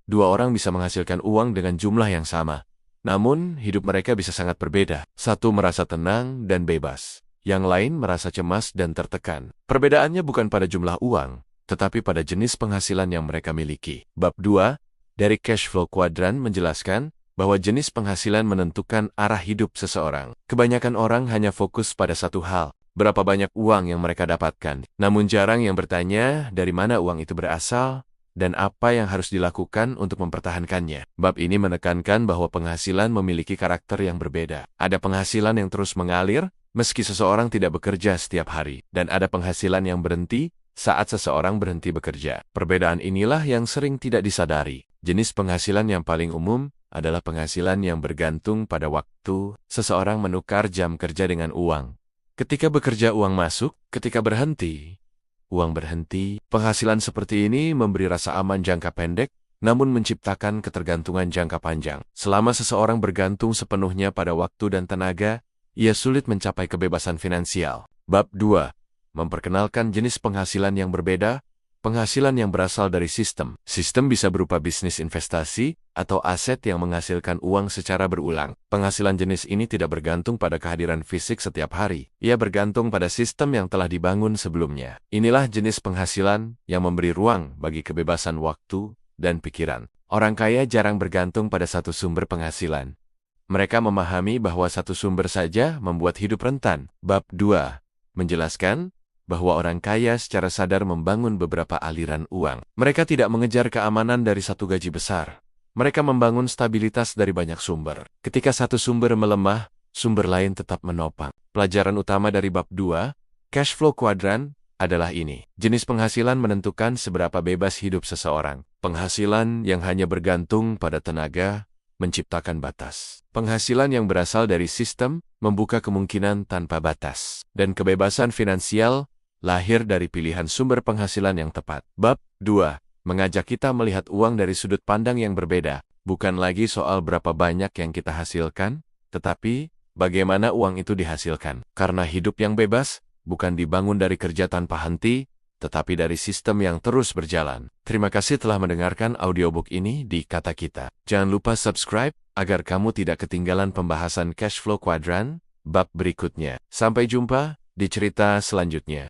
Dua orang bisa menghasilkan uang dengan jumlah yang sama. Namun, hidup mereka bisa sangat berbeda. Satu merasa tenang dan bebas. Yang lain merasa cemas dan tertekan. Perbedaannya bukan pada jumlah uang, tetapi pada jenis penghasilan yang mereka miliki. Bab 2 dari Cash Flow Quadrant menjelaskan bahwa jenis penghasilan menentukan arah hidup seseorang. Kebanyakan orang hanya fokus pada satu hal, berapa banyak uang yang mereka dapatkan. Namun jarang yang bertanya dari mana uang itu berasal dan apa yang harus dilakukan untuk mempertahankannya. Bab ini menekankan bahwa penghasilan memiliki karakter yang berbeda. Ada penghasilan yang terus mengalir, meski seseorang tidak bekerja setiap hari. Dan ada penghasilan yang berhenti saat seseorang berhenti bekerja. Perbedaan inilah yang sering tidak disadari. Jenis penghasilan yang paling umum adalah penghasilan yang bergantung pada waktu. Seseorang menukar jam kerja dengan uang. Ketika bekerja uang masuk, ketika berhenti, uang berhenti. Penghasilan seperti ini memberi rasa aman jangka pendek, namun menciptakan ketergantungan jangka panjang. Selama seseorang bergantung sepenuhnya pada waktu dan tenaga, ia sulit mencapai kebebasan finansial. Bab 2. Memperkenalkan jenis penghasilan yang berbeda. Penghasilan yang berasal dari sistem. Sistem bisa berupa bisnis investasi atau aset yang menghasilkan uang secara berulang. Penghasilan jenis ini tidak bergantung pada kehadiran fisik setiap hari. Ia bergantung pada sistem yang telah dibangun sebelumnya. Inilah jenis penghasilan yang memberi ruang bagi kebebasan waktu dan pikiran. Orang kaya jarang bergantung pada satu sumber penghasilan. Mereka memahami bahwa satu sumber saja membuat hidup rentan. Bab 2 menjelaskan bahwa orang kaya secara sadar membangun beberapa aliran uang. Mereka tidak mengejar keamanan dari satu gaji besar. Mereka membangun stabilitas dari banyak sumber. Ketika satu sumber melemah, sumber lain tetap menopang. Pelajaran utama dari bab 2, Cash Flow Quadrant, adalah ini. Jenis penghasilan menentukan seberapa bebas hidup seseorang. Penghasilan yang hanya bergantung pada tenaga menciptakan batas. Penghasilan yang berasal dari sistem membuka kemungkinan tanpa batas. Dan kebebasan finansial lahir dari pilihan sumber penghasilan yang tepat. Bab 2 mengajak kita melihat uang dari sudut pandang yang berbeda. Bukan lagi soal berapa banyak yang kita hasilkan, tetapi bagaimana uang itu dihasilkan. Karena hidup yang bebas bukan dibangun dari kerja tanpa henti, tetapi dari sistem yang terus berjalan. Terima kasih telah mendengarkan audiobook ini di Kata Kita. Jangan lupa subscribe agar kamu tidak ketinggalan pembahasan Cash Flow Quadrant bab berikutnya. Sampai jumpa di cerita selanjutnya.